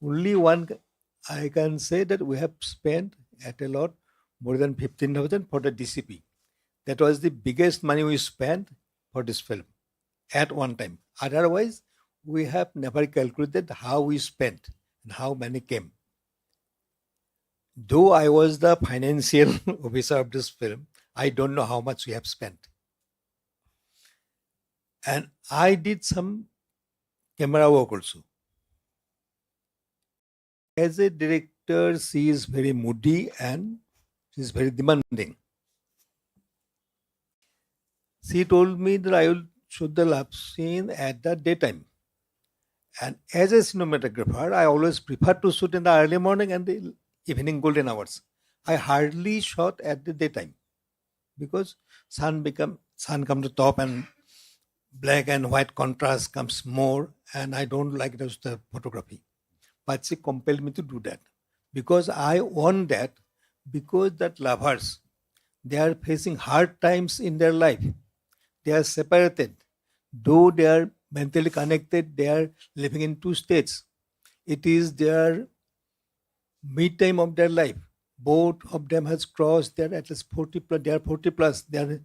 Only one, I can say that we have spent at a lot more than 15,000 for the DCP. That was the biggest money we spent for this film at one time. Otherwise, we have never calculated how we spent and how many came. Though I was the financial officer of this film, I don't know how much we have spent. And I did some camera work also. As a director, she is very moody and she is very demanding. She told me that I will shoot the love scene at the daytime. And as a cinematographer, I always prefer to shoot in the early morning and the evening golden hours. I hardly shot at the daytime because sun come to top and black and white contrast comes more, and I don't like the photography. But she compelled me to do that because I want that, because that lovers, they are facing hard times in their life. They are separated. Though they are mentally connected, they are living in two states. It is their mid time of their life. Both of them has crossed their at least 40 plus. They are 40 plus. They are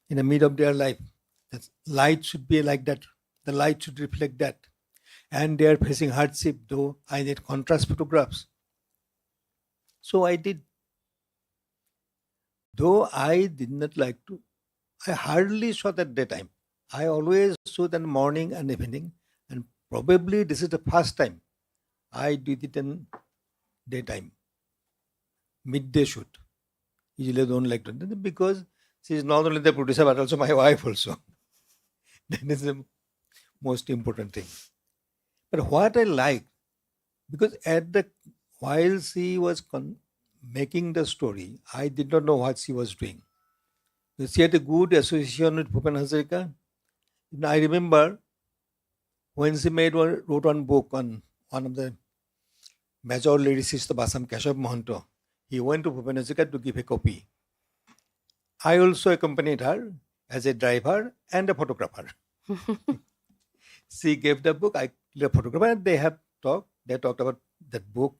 in the mid of their life. That light should be like that. The light should reflect that. And they are facing hardship, though I need contrast photographs. So I did. Though I did not like to, I hardly shot at daytime. I always shoot in morning and evening, and probably this is the first time I did it in daytime, midday shoot. Usually I don't like to do that because she is not only the producer but also my wife also. That is the most important thing. But what I like, because at the while she was making the story, I did not know what she was doing. She had a good association with Bhupen Hazarika. I remember when she wrote one book on one of the major lyricist of Assam, Keshav Mohanto. He went to Bhupen Hazarika to give a copy. I also accompanied her as a driver and a photographer. She gave the book, I did a photographer, and they have talked. They talked about that book,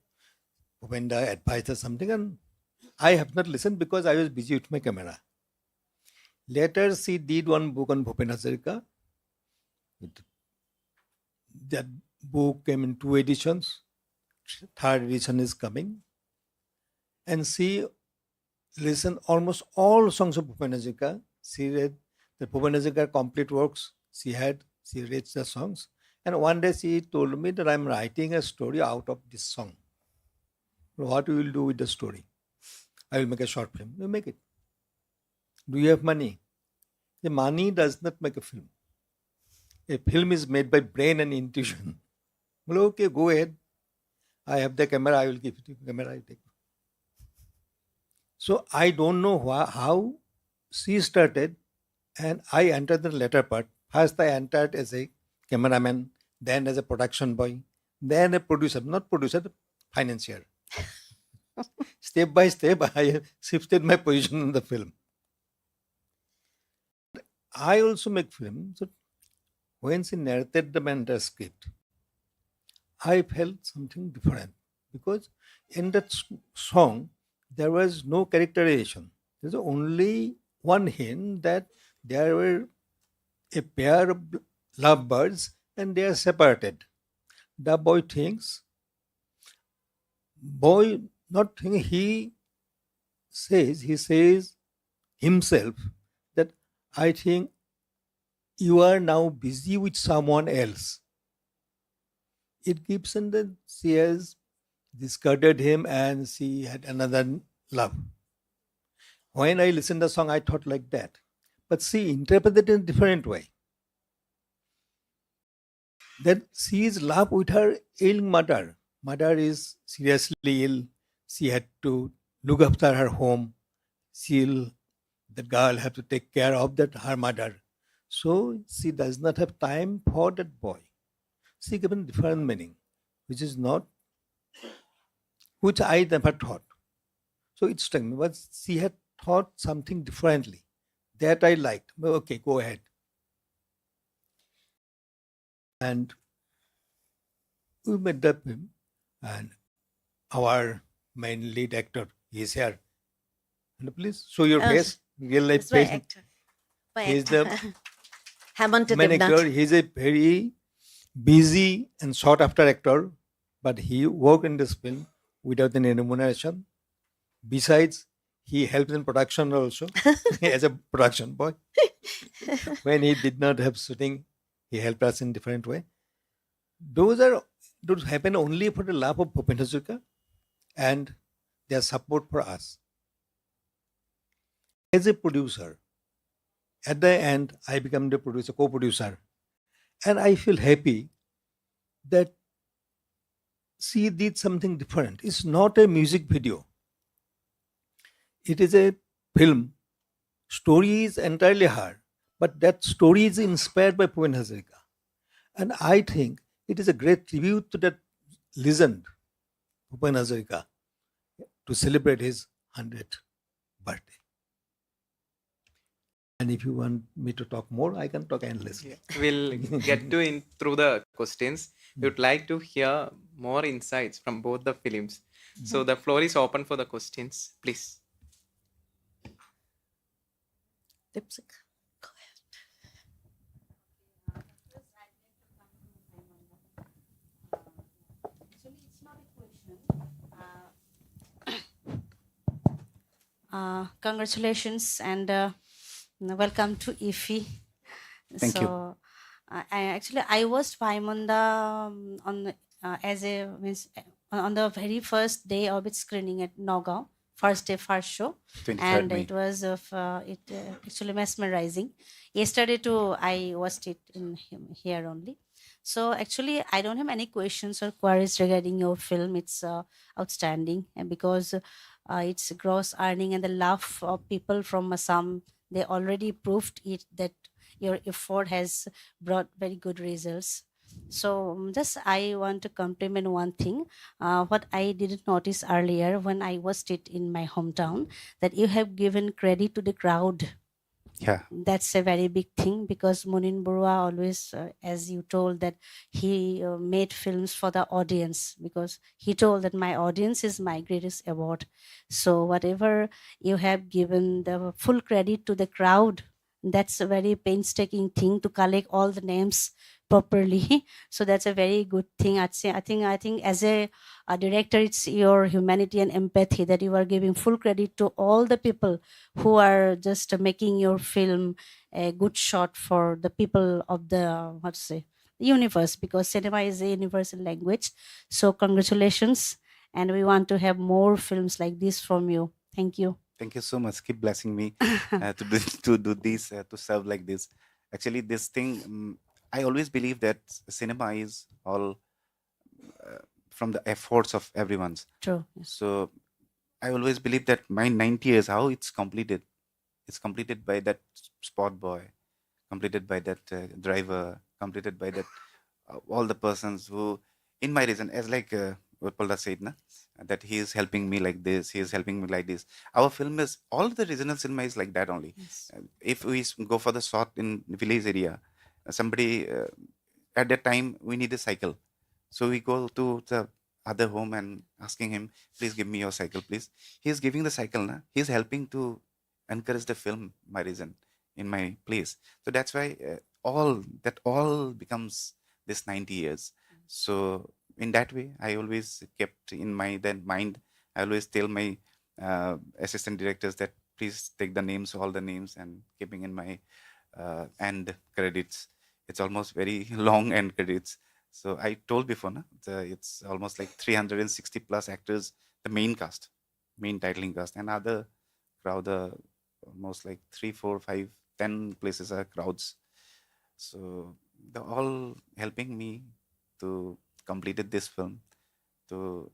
Bhupenda advised or something, and I have not listened because I was busy with my camera. Later, she did one book on Bhupen Hazarika. That book came in two editions. Third edition is coming. And she listened almost all songs of Bhupen Hazarika. She read the Bhupen Hazarika complete works. She read the songs. And one day she told me that I'm writing a story out of this song. What we will do with the story? I will make a short film. You make it. Do you have money? The money does not make a film. A film is made by brain and intuition. Well, okay, go ahead. I have the camera. I will give it to you. Camera, I take. So I don't know how she started, and I entered the latter part. First, I entered as a cameraman, then as a production boy, then a producer, not producer, financier. Step by step, I shifted my position in the film. I also make films. So when she narrated the entire script, I felt something different because in that song there was no characterization. There's only one hint that there were a pair of lovebirds and they are separated. The boy thinks, not thinking, he says himself that I think you are now busy with someone else. It gives him that she has discarded him and she had another love. When I listened to the song, I thought like that. But she interpreted it in a different way. That she is love with her ill mother. Mother is seriously ill. She had to look after her home. The girl had to take care of her mother. So she does not have time for that boy. She given different meaning, which I never thought. So it struck me, but she had thought something differently. That I liked. Well, okay, go ahead. And we made that film. and our main lead actor is here. And please show your Oh, face, real life that's my face. actor. My He is actor. the Hemanta main actor. Devnath. He is a very busy and sought after actor, but he worked in this film without any remuneration. Besides, he helped in production also as a production boy. When he did not have shooting, he helped us in different way. Those are those happen only for the love of Bhupendra Hazarika and their support for us. As a producer, at the end, I become the producer, co-producer, and I feel happy that she did something different. It's not a music video; it is a film. Story is entirely her, but that story is inspired by Bhupendra Hazarika, and I think it is a great tribute to that legend, Bhupendra Hazarika, to celebrate his 100th birthday. And if you want me to talk more, I can talk endlessly. Yeah. We'll get to in through the questions. We would like to hear more insights from both the films. So the floor is open for the questions, please. Lipstick. Go Actually, it's not a question. Congratulations and welcome to IFI. Thank you. So, I watched Bhaimon on the very first day of its screening at Nagaon, first day, first show, 23rd and May. it was actually mesmerizing. Yesterday too, I watched it here only. So actually, I don't have any questions or queries regarding your film. It's outstanding, and because it's gross earning and the love of people from Assam, they already proved it that your effort has brought very good results. So just I want to compliment one thing. What I didn't notice earlier when I watched it in my hometown, that you have given credit to the crowd. Yeah. That's a very big thing, because Munin Burua always, as you told, that he made films for the audience, because he told that my audience is my greatest award. So whatever you have given the full credit to the crowd, that's a very painstaking thing to collect all the names properly. So that's a very good thing. I'd say, I think as a director, it's your humanity and empathy that you are giving full credit to all the people who are just making your film a good shot for the people of the universe, because cinema is a universal language. So congratulations, and we want to have more films like this from you. Thank you. Thank you so much. Keep blessing me to do this, to serve like this. Actually, this thing, I always believe that cinema is all from the efforts of everyone's. True. Yes. So I always believe that my 90 years, how it's completed. It's completed by that spot boy, completed by that driver, completed by that all the persons who, in my reason, as like what Palda said, na, that he is helping me like this, he is helping me like this. Our film is, all the regional cinema is like that only. Yes. If we go for the shot in village area, somebody at that time we need a cycle, so we go to the other home and asking him, please give me your cycle, please. He is giving the cycle, na? He is helping to encourage the film, my reason, in my place. So that's why all becomes this 90 years. So in that way, I always kept in my then mind. I always tell my assistant directors that please take the names, all the names, and keeping in my end credits. It's almost very long end credits. So I told before, na, it's almost like 360 plus actors, the main cast, main titling cast, and other crowd, almost like 3, 4, 5, 10 places are crowds. So they're all helping me to completed this film. So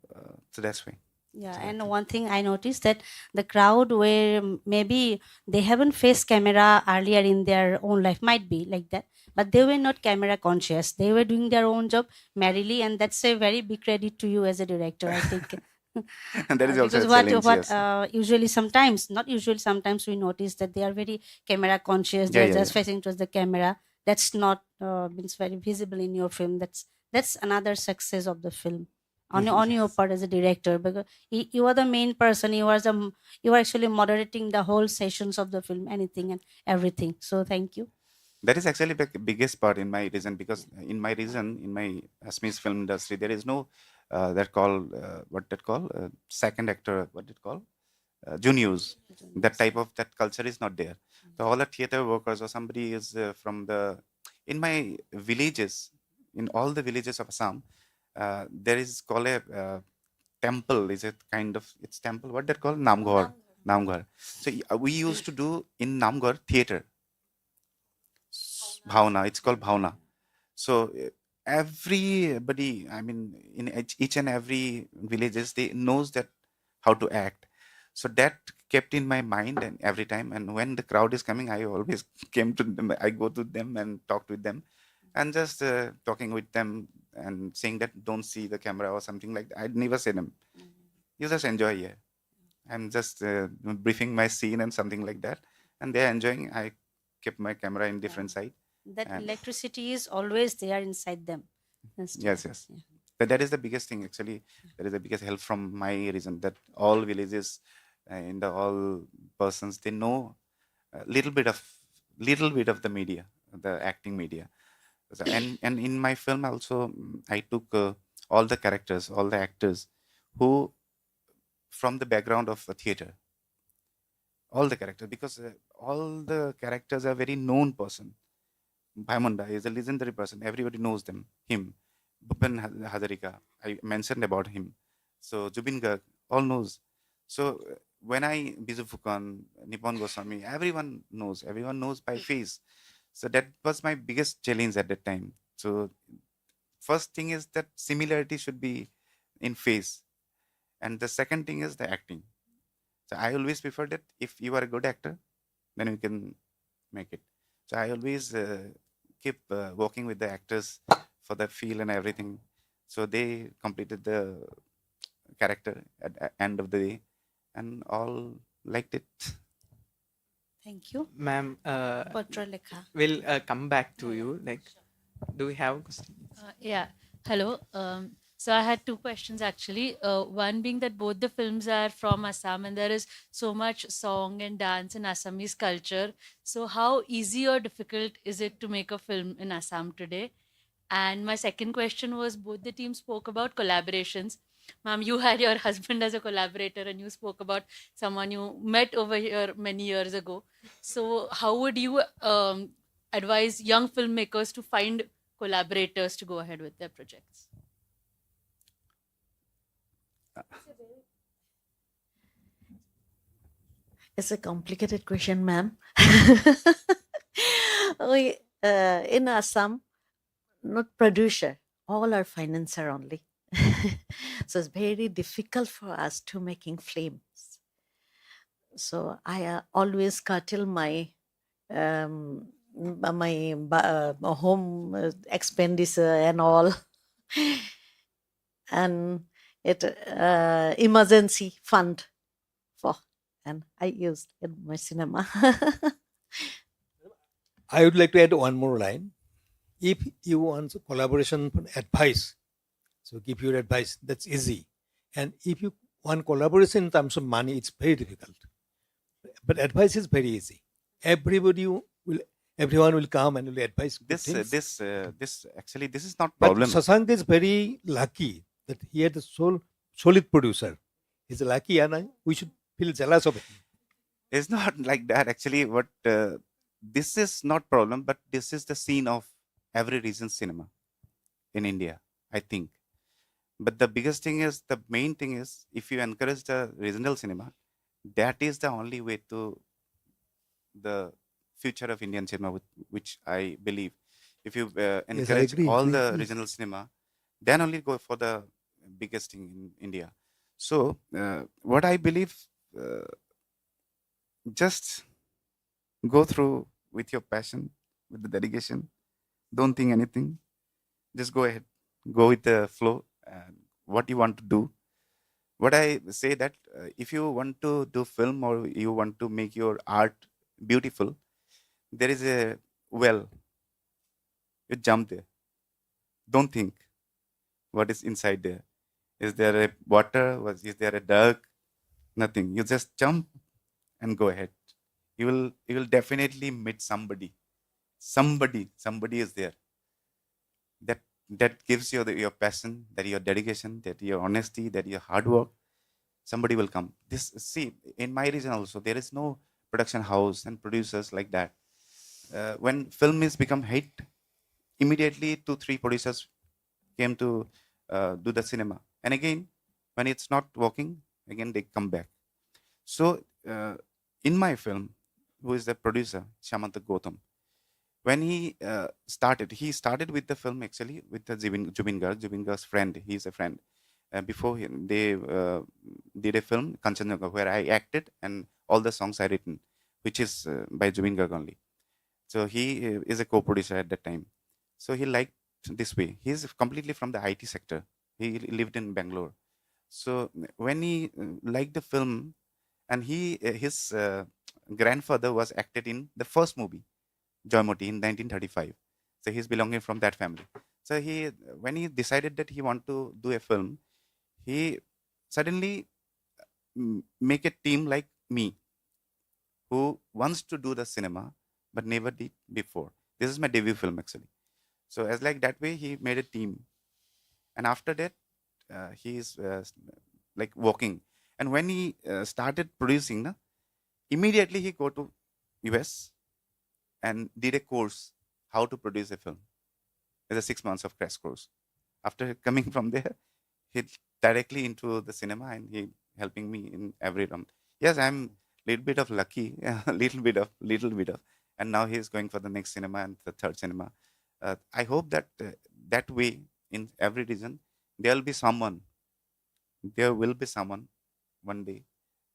that's why. Yeah, So and one thing I noticed, that the crowd where maybe they haven't faced camera earlier in their own life, might be like that, but they were not camera conscious. They were doing their own job merrily, and that's a very big credit to you as a director, I think. and that is also Because a challenge. Yes. usually sometimes, not usually, sometimes we notice that they are very camera conscious. Yeah, They're yeah, just yeah. facing towards the camera. That's not means very visible in your film. That's another success of the film. on your Yes. part as a director, because you are the main person. You are you are actually moderating the whole sessions of the film, anything and everything. So thank you. That is actually the biggest part in my reason, because in my reason, in my Assamese film industry, there is no that call what that call second actor, what that call juniors. That type of that culture is not there. So all the theater workers or somebody is from the in my villages, in all the villages of Assam, there is called a temple. Is it kind of it's temple? What that called Namghar. Namghar. So we used to do in Namghar theater. Bhavna. It's called Bhavna. So everybody, I mean, in each and every villages, they knows that how to act. So that kept in my mind and every time. And when the crowd is coming, I always came to them. I go to them and talk with them, and just talking with them and saying that don't see the camera or something like that. I'd never say them. You just enjoy here. I'm just briefing my scene and something like that, and they're enjoying. I kept my camera in different side. That And- electricity is always there inside them. Yes, yes. That is the biggest thing actually. That is the biggest help from my reason, that all villages in the all persons, they know a little bit of the media, the acting media. So, and in my film also, I took all the characters, all the actors who from the background of a theater, all the characters, because all the characters are very known person. Bhaimon is a legendary person. Everybody knows him. Bhupen Hazarika, I mentioned about him. So Jubin Garg, all knows. So when I Biju Phukan, Nippon Goswami, everyone knows by face. So that was my biggest challenge at that time. So first thing is that similarity should be in face, and the second thing is the acting. So I always prefer that if you are a good actor, then you can make it. So I always keep working with the actors for the feel and everything. So they completed the character at the end of the day, and all liked it. Thank you. Ma'am, Patralekha. we'll come back to you. Like, do we have a question? Yeah. Hello. So I had two questions actually. One being that both the films are from Assam and there is so much song and dance in Assamese culture. So how easy or difficult is it to make a film in Assam today? And my second question was, both the teams spoke about collaborations. Ma'am, you had your husband as a collaborator and you spoke about someone you met over here many years ago. So how would you advise young filmmakers to find collaborators to go ahead with their projects? It's a complicated question, ma'am. We, in Assam, not producer, all are financer only. So it's very difficult for us to making films. So I always curtail my home expenditure and all, and it emergency fund for, and I used in my cinema. I would like to add one more line. If you want collaboration advice, so give your advice, that's easy. And if you want collaboration in terms of money, it's very difficult. But advice is very easy. Everyone will come and will advise good things. This actually, this is not But problem. Sasank is very lucky that he had a solid producer. He's lucky, and we should feel jealous of him. It's not like that actually. What this is not problem, but this is the scene of every region cinema in India, I think. But the biggest thing is, the main thing is, if you encourage the regional cinema, that is the only way to the future of Indian cinema, which I believe. If you encourage agree, all agree, the agree. regional cinema, then only go for the biggest thing in India. So what I believe, just go through with your passion, with the dedication. Don't think anything. Just go ahead, go with the flow. And what you want to do. What I say that if you want to do film or you want to make your art beautiful, there is a well. You jump there. Don't think what is inside there. Is there a water? Is there a duck? Nothing. You just jump and go ahead. You will definitely meet somebody. Somebody is there. That that gives you your passion, that your dedication, that your honesty, that your hard work. Somebody will come. This, see, in my region also there is no production house and producers like that. When film is become hit, immediately 2 3 producers came to do the cinema, and again when it's not working, again they come back. So in my film, who is the producer, Shamanta Gotham, when he started with the film actually with the Jubin Garg's friend. He's a friend. Before they did a film Kanchanjunga, where I acted and all the songs I written, which is by Jubin Garg only. So he is a co-producer at that time. So he liked this way. He's completely from the IT sector. He lived in Bangalore. So when he liked the film, and his grandfather was acted in the first movie Joymoti in 1935. So he's belonging from that family. So when he decided that he want to do a film, he suddenly make a team like me, who wants to do the cinema but never did before. This is my debut film actually. So as like that way, he made a team, and after that, he's like working. And when he started producing, na, immediately he go to US and did a course how to produce a film. It's a 6 months of crash course. After coming from there, he directly into the cinema, and he helping me in every round. Yes, I'm little bit of lucky, little bit of, and now he's going for the next cinema and the third cinema. I hope that that way in every region there will be someone one day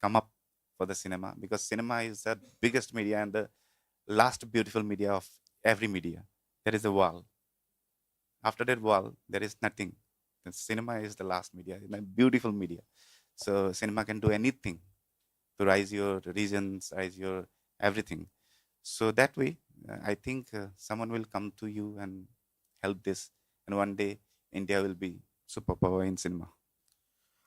come up for the cinema, because cinema is the biggest media and the last beautiful media of every media. There is a wall. After that wall, there is nothing. The cinema is the last media, a beautiful media. So cinema can do anything to rise your regions, rise your everything. So that way, I think someone will come to you and help this, and one day India will be superpower in cinema.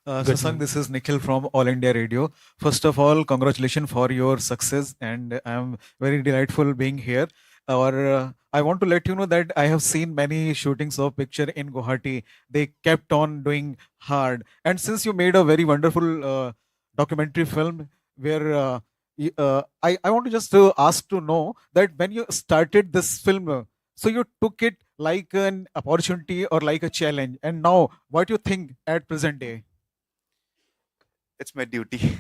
Good Shashank, man. this is Nikhil from All India Radio. First of all, congratulations for your success, and I'm very delightful being here. I want to let you know that I have seen many shootings of picture in Guwahati. They kept on doing hard, and since you made a very wonderful documentary film, where I want to just ask to know that when you started this film, so you took it like an opportunity or like a challenge, and now what you think at present day? It's my duty.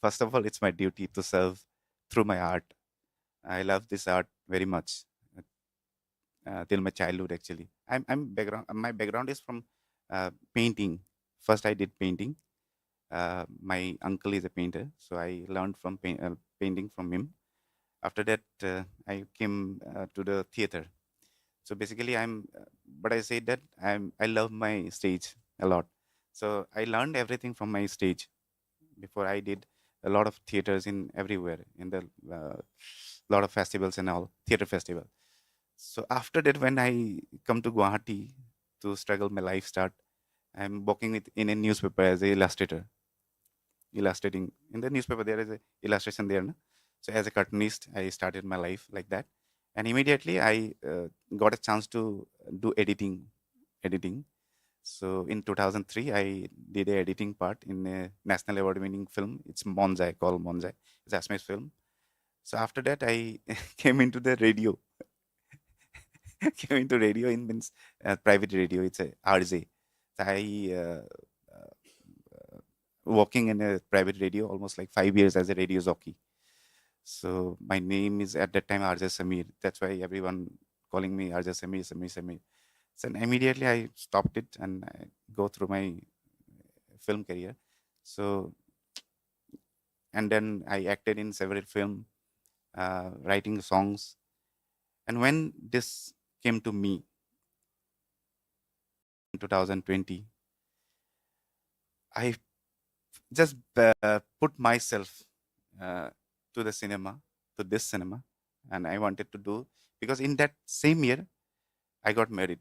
First of all, it's my duty to serve through my art. I love this art very much till my childhood. Actually, My background is from painting. First, I did painting. My uncle is a painter, so I learned from painting from him. After that, I came to the theater. So basically, but I say that I love my stage a lot. So I learned everything from my stage. Before, I did a lot of theaters in everywhere, in the lot of festivals and all, theater festival. So after that, when I come to Guwahati to struggle my life start, I'm working in a newspaper as a illustrator, illustrating in the newspaper. There is a illustration there, no? So as a cartoonist, I started my life like that, and immediately I got a chance to do editing. So in 2003, I did a editing part in a national award-winning film. It's Monjai, called Monjai. It's Assamese film. So after that, I came into the radio. Came into radio in means private radio. It's a RJ. So I working in a private radio almost like 5 years as a radio jockey. So my name is at that time RJ Samir. That's why everyone calling me RJ Samir, Samir, Samir. So immediately I stopped it and I go through my film career. So and then I acted in several film, writing songs. And when this came to me in 2020, I just put myself to the cinema, to this cinema, and I wanted to do, because in that same year I got married.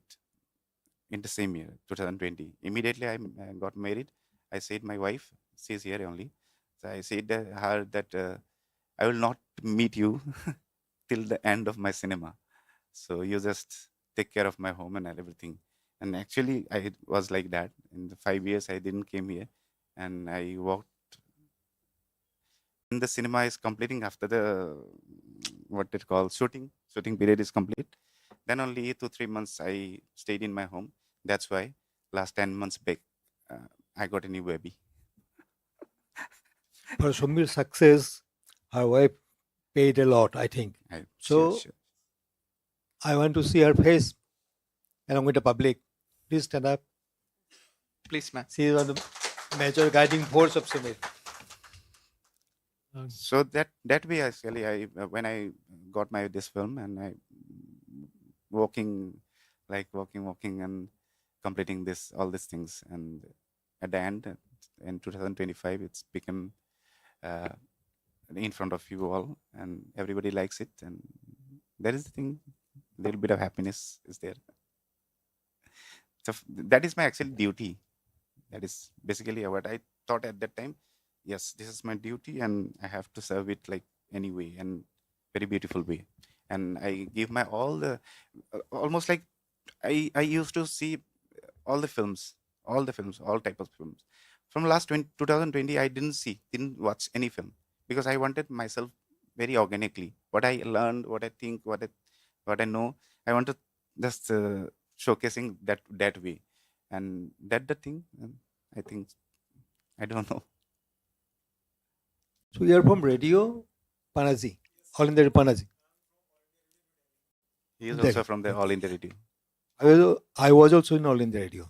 in the same year, 2020. Immediately I got married. I said my wife, she's here only. So I said her that I will not meet you till the end of my cinema. So you just take care of my home and everything. And actually, I was like that. In the 5 years, I didn't came here, and I walked. When the cinema is completing after the what it called shooting period is complete, then only 2 3 months I stayed in my home. That's why last 10 months back, I got a new baby. For Shumir's success, her wife paid a lot, I think. Sure, So sure. I want to see her face along with the public. Please stand up. Please, ma'am. She is one of the major guiding force of Shumir. So that way actually I when I got my this film and I walking and completing this all these things, and at the end in 2025 it's become uh, in front of you all and everybody likes it, and that is the thing, little bit of happiness is there. So that is my actual duty. That is basically what I thought at that time. Yes, this is my duty and I have to serve it like anyway and very beautiful way. And I give my all the almost like I used to see all the films, all type of films. From last 2020, I didn't watch any film because I wanted myself very organically. What I learned, what I think, what I know, I want to just showcasing that way, and that the thing. I think I don't know. So you are from Radio Panaji, All India Radio Panaji. He is Delhi. also from the All India Radio. I was also in All India Radio.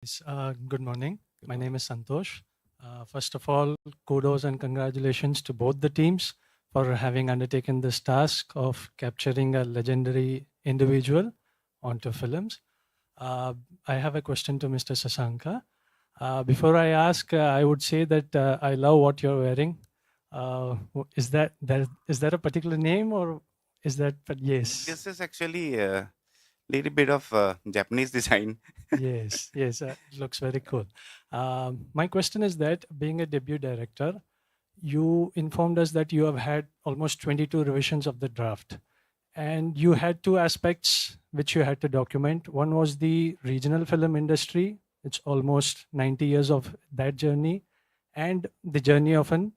Yes, good morning. My name is Santosh. First of all, kudos and congratulations to both the teams for having undertaken this task of capturing a legendary individual onto films. I have a question to Mr. Sasanka. Before I ask, I would say that I love what you're wearing. Is that a particular name or is that? But yes. This is actually a little bit of Japanese design. Yes, yes, it looks very cool. My question is that being a debut director, you informed us that you have had almost 22 revisions of the draft, and you had two aspects which you had to document. One was the regional film industry, it's almost 90 years of that journey, and the journey of an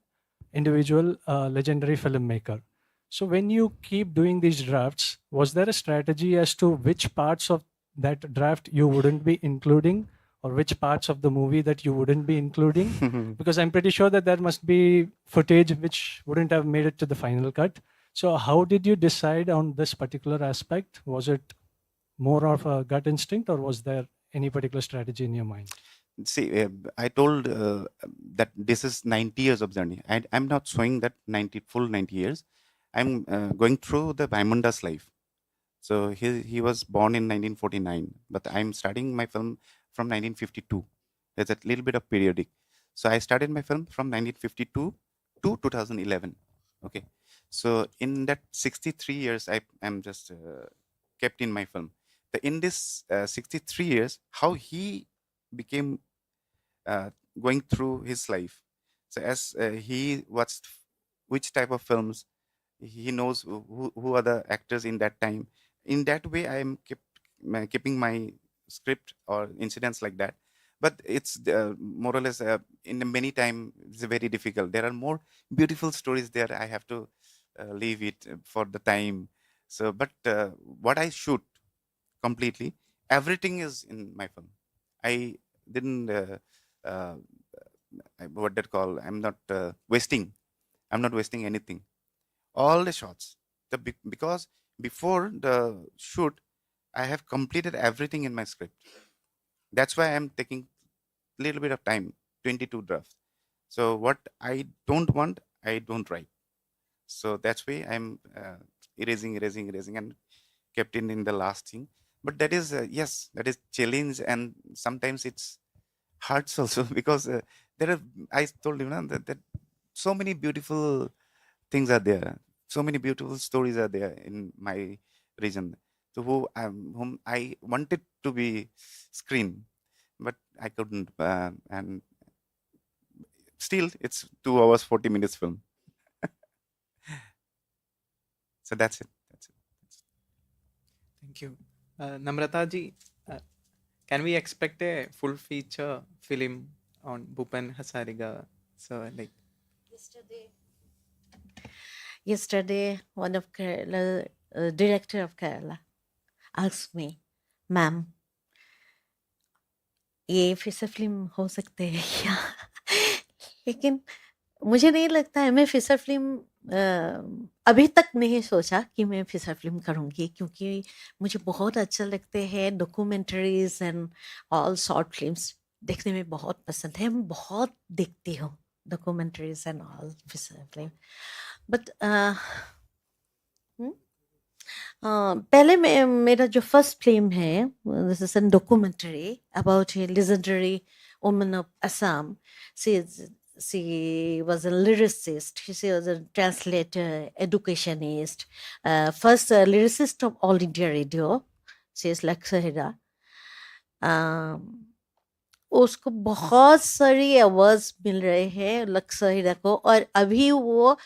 individual legendary filmmaker. So when you keep doing these drafts, was there a strategy as to which parts of that draft you wouldn't be including, or which parts of the movie that you wouldn't be including? Because I'm pretty sure that there must be footage which wouldn't have made it to the final cut. So how did you decide on this particular aspect? Was it more of a gut instinct, or was there any particular strategy in your mind? See, I told that this is 90 years of journey. I'm not showing that full 90 years. I'm going through the Bhaimon's life. So he was born in 1949, but I'm starting my film from 1952. There's a little bit of periodic. So I started my film from 1952 to 2011. Okay. So in that 63 years, I'm just kept in my film. In this 63 years, how he became going through his life. So as he watched which type of films, he knows who are the actors in that time. In that way, I am keeping my script or incidents like that. But it's more or less in the many time it's very difficult. There are more beautiful stories there. I have to leave it for the time. So, but what I shoot completely, everything is in my film. I didn't uh, what that call. I'm not wasting. I'm not wasting anything. All the shots. Because before the shoot, I have completed everything in my script. That's why I'm taking a little bit of time, 22 drafts. So what I don't want, I don't write. So that's why I'm erasing, and kept in the last thing. But that is yes, that is challenge, and sometimes it's hurts also because there are. I told you that so many beautiful things are there. So many beautiful stories are there in my region. So whom I wanted to be screen, but I couldn't. And still, it's 2 hours 40 minutes film. So that's it. That's it. Thank you. Namrata ji, can we expect a full feature film on Bhupen Hazarika? So, like, Yesterday, one of Kerala, director of Kerala asked me, "Ma'am, ये फिर से film हो सकते है क्या?" लेकिन मुझे नहीं लगता है, मैं फीचर फिल्म अभी तक नहीं सोचा कि मैं फीचर फिल्म करूँगी, क्योंकि मुझे बहुत अच्छा लगते हैं documentaries and all short films देखने में बहुत पसंद है। मैं बहुत देखती हूँ documentaries and all feature film, but पहले मेरा जो फर्स्ट फिल्म है, this is an documentary about A legendary woman of Assam. She was a lyricist. She was a translator, educationist, first lyricist of All India Radio. She is Laksahira. उसको बहुत सारी awards मिल रहे हैं लक्सहीरा को, और अभी वो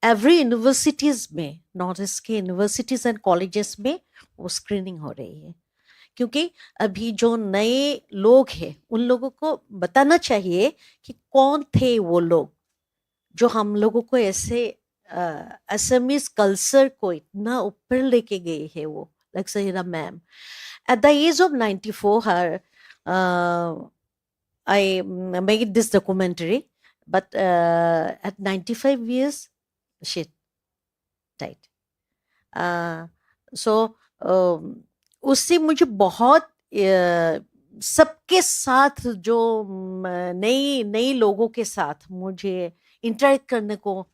एवरी यूनिवर्सिटीज में, नॉर्थ ईस्ट के यूनिवर्सिटीज एंड कॉलेजेस में वो स्क्रीनिंग हो रही है, क्योंकि अभी जो नए लोग हैं उन लोगों को बताना चाहिए कि कौन थे वो लोग जो हम लोगों को ऐसे असमीज कल्चर को इतना ऊपर लेके गए हैं। वो लक्सहीरा ma'am at the age of 94 her I made this documentary, but at 95 years, she died. So उससे मुझे बहुत सबके साथ जो नई लोगों के साथ मुझे इंटरेक्ट करने को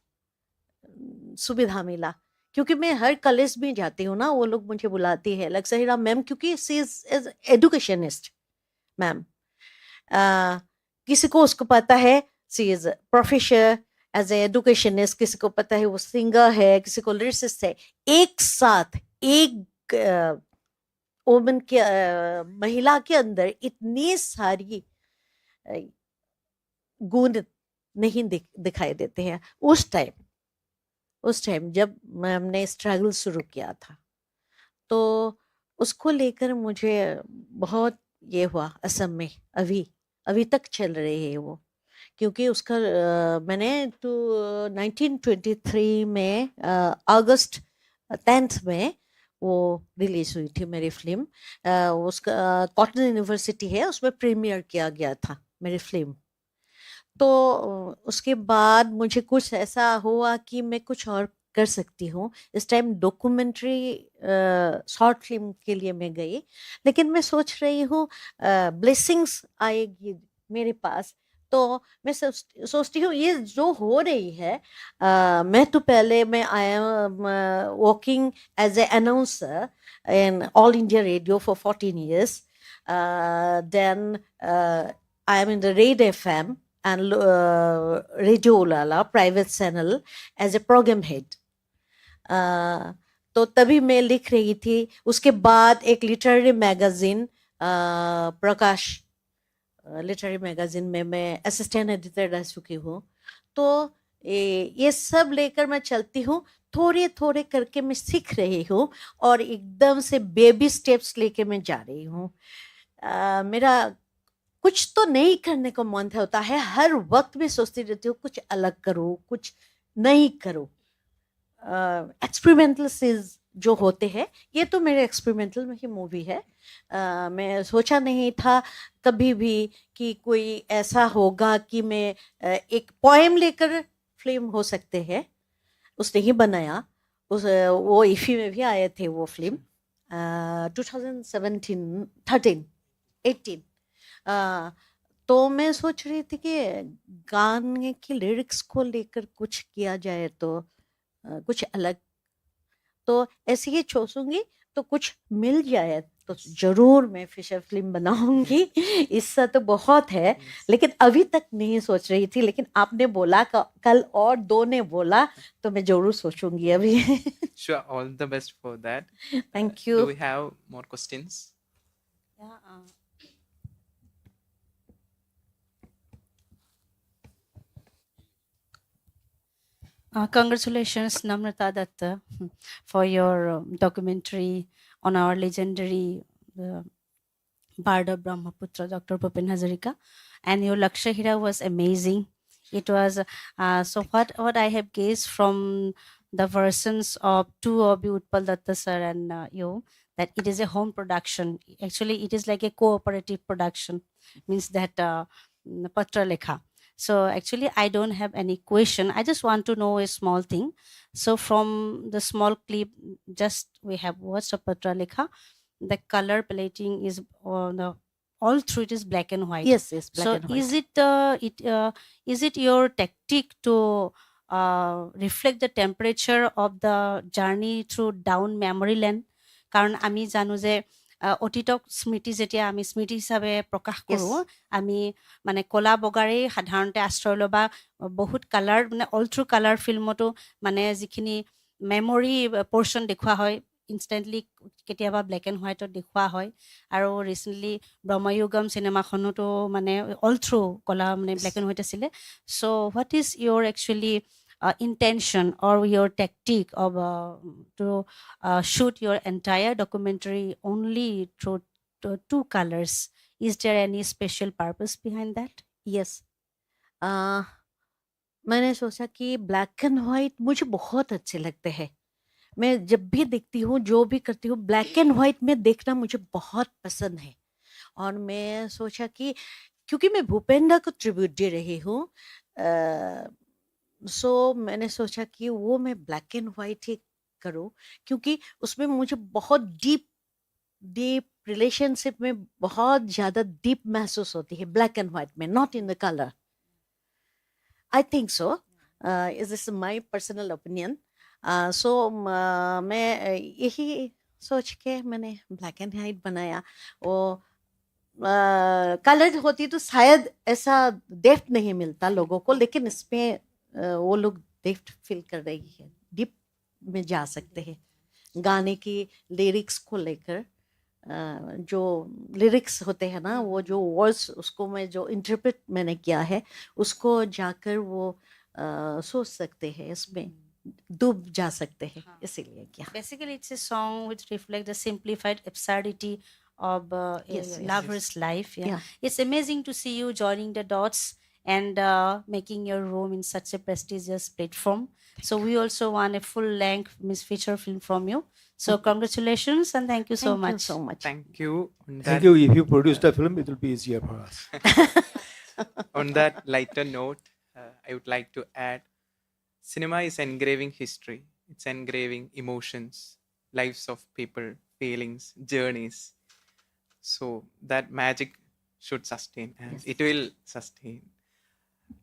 सुविधा मिला, क्योंकि मैं हर कॉलेज में जाती हूँ ना, वो लोग मुझे बुलाती है लक्सहीरा मैम, क्योंकि सी इज एजुकेशनिस्ट मैम. किसी को उसको पता है she is professor as a educationist, किसी को पता है वो सिंगर है, किसी को लिरिसिस्ट है. एक साथ एक वुमन के महिला के अंदर इतनी सारी गुण नहीं दिखाई देते हैं. उस टाइम जब हमने स्ट्रगल शुरू किया था, तो उसको लेकर मुझे बहुत ये हुआ. असम में अभी तक चल रही है वो, क्योंकि उसका मैंने 1923 में अगस्त 10 में वो रिलीज हुई थी मेरी फिल्म. उसका कॉटन यूनिवर्सिटी है, उसमें प्रीमियर किया गया था मेरी फिल्म. तो उसके बाद मुझे कुछ ऐसा हुआ कि मैं कुछ और कर सकती हूँ. इस टाइम डॉक्यूमेंट्री शॉर्ट फिल्म के लिए मैं गई, लेकिन मैं सोच रही हूँ ब्लेसिंग्स आएगी मेरे पास, तो मैं सोचती हूँ ये जो हो रही है. मैं तो पहले मैं I am working as a announcer in All India Radio for 14 years. Then I am in the Red FM and Radio Ulala private channel as a program head. तो तभी मैं लिख रही थी. उसके बाद एक लिटरेरी मैगजीन प्रकाश लिटरेरी मैगजीन में मैं असिस्टेंट एडिटर रह चुकी हूँ. तो ये सब लेकर मैं चलती हूँ. थोड़े करके मैं सीख रही हूँ और एकदम से बेबी स्टेप्स लेके मैं जा रही हूँ. मेरा कुछ तो नहीं करने का मन होता है. हर वक्त मैं सोचती रहती हूँ कुछ अलग करो, कुछ नहीं करो. एक्सपेरिमेंटल सीज जो होते हैं, ये तो मेरे एक्सपेरिमेंटल में ही मूवी है. मैं सोचा नहीं था कभी भी कि कोई ऐसा होगा कि मैं एक पोएम लेकर फिल्म हो सकते हैं. उसने ही बनाया. वो इफी में भी आए थे वो फिल्म 2017 13 18. तो मैं सोच रही थी कि गाने की लिरिक्स को लेकर कुछ किया जाए तो कुछ अलग. तो ऐसे ही सोचूंगी तो कुछ मिल जाए तो जरूर मैं फीचर फिल्म बनाऊंगी। इससे तो बहुत है, Yes. लेकिन अभी तक नहीं सोच रही थी, लेकिन आपने बोला कल और दो ने बोला तो मैं जरूर सोचूंगी अभी। Sure, all the best for that. Thank Do you. we have more questions? Yeah, congratulations, Namrata Datta, for your documentary on our legendary Bard of Brahmaputra, Dr. Bhupen Hazarika. And your Laksha Hira was amazing. It was, so what I have guessed from the versions of two of you, Utpal Datta sir and you, that it is a home production. Actually, it is like a cooperative production, means that Patralekha. So actually, I don't have any question. I just want to know a small thing. So from the small clip, just we have watched of Patralekha, the color plating is all through it is black and white. Yes, black So and white. is it your tactic to reflect the temperature of the journey through down memory lane? কাৰণ আমি জানো যে অতীতক স্মৃতি যেতিয়া আমি স্মৃতি হিচাপে প্ৰকাশ কৰোঁ, আমি মানে কলা বগাৰেই সাধাৰণতে আশ্ৰয় লওঁ, বা বহুত কালাৰ মানে অল থ্ৰু কালাৰ ফিল্মতো মানে যিখিনি মেমৰি পৰ্চন দেখুওৱা হয়, ইনষ্টেণ্টলি কেতিয়াবা ব্লেক এণ্ড হোৱাইটত দেখুওৱা হয়। আৰু ৰিচেণ্টলি ব্ৰহ্ময়ুগম চিনেমাখনতো মানে অল থ্ৰু কলা মানে ব্লেক এণ্ড হোৱাইট আছিলে। চ' what is your actually intention or your tactic of to shoot your entire documentary only through two colors? Is there any special purpose behind that? Yes. मैंने सोचा कि black and white मुझे बहुत अच्छे लगते हैं। मैं जब भी देखती हूँ, जो भी करती हूँ, ब्लैक एंड व्हाइट में देखना मुझे बहुत पसंद है। और मैं सोचा कि क्योंकि मैं भूपेंद्र को ट्रिब्यूट दे रही हूँ, सो मैंने सोचा कि वो मैं ब्लैक एंड व्हाइट ही करूँ, क्योंकि उसमें मुझे बहुत डीप रिलेशनशिप में बहुत ज़्यादा डीप महसूस होती है ब्लैक एंड व्हाइट में, not in the colour. I think so, is this my personal opinion. So मैं यही सोच के मैंने ब्लैक एंड व्हाइट बनाया। वो कलर होती तो शायद ऐसा डेप्थ नहीं मिलता लोगों को, लेकिन इसमें वो लोग डेप्थ फील कर रही है, डीप में जा सकते हैं। गाने की लिरिक्स को लेकर जो लिरिक्स होते हैं ना, वो जो वर्ड्स उसको मैं जो इंटरप्रेट मैंने किया है, उसको जाकर वो सोच सकते हैं, इसमें डूब जा सकते हैं, इसीलिए किया। Basically, it's a song which reflects the simplified absurdity of Yes, a yes, lover's life. Yeah. Yeah. It's amazing to see you joining the dots and making your room in such a prestigious platform. So we also want a full-length feature film from you. So congratulations and thank you so Thank you much. so much. Thank you. Thank you. If you produced a film, it will be easier for us. On that lighter note, I would like to add, cinema is engraving history. It's engraving emotions, lives of people, feelings, journeys. So that magic should sustain, and it will sustain.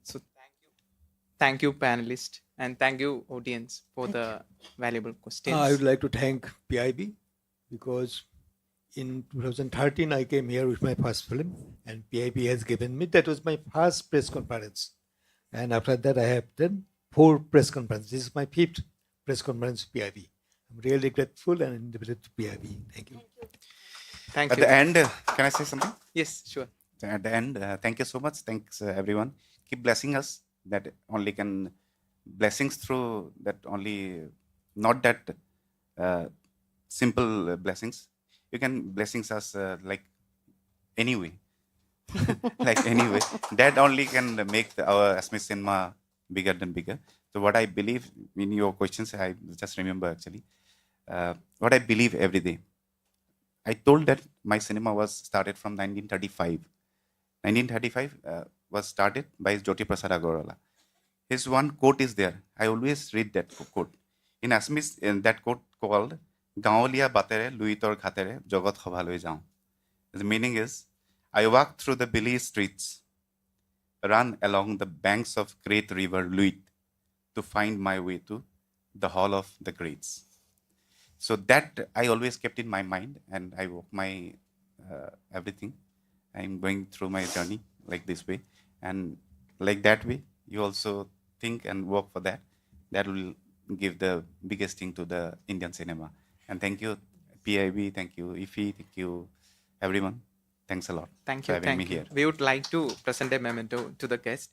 So thank you, panelists, and thank you, audience, for the valuable questions. I would like to thank PIB because in 2013 I came here with my first film, and PIB has given me, that was my first press conference. And after that, I have done 4 press conferences. This is my 5th press conference with PIB. I'm really grateful and indebted to PIB. Thank you. Thank At you. the end, can I say something? Yes, sure. At the end, thank you so much. Thanks, everyone. Keep blessing us. That only can blessings through that only, not that simple blessings. You can blessings us like anyway, like anyway. That only can make our Asmi cinema bigger than bigger. So what I believe in your questions, I just remember actually what I believe every day. I told that my cinema was started from 1935. 1935 was started by Jyoti Prasad Agarwala. His one quote is there. I always read that quote. In Assamese, in that quote called Gaolia Batere Luitor Khatere Jogot Khabaloi Jao. The meaning is, I walk through the Billy streets, run along the banks of great river Luit to find my way to the Hall of the Greats. So that I always kept in my mind, and I work my everything. I'm going through my journey like this way, and like that way, you also think and work for that. That will give the biggest thing to the Indian cinema. And thank you, PIB, thank you, IFI, thank you, everyone. Thanks a lot Thank for you. having me Thank you. here. We would like to present a memento to the guest.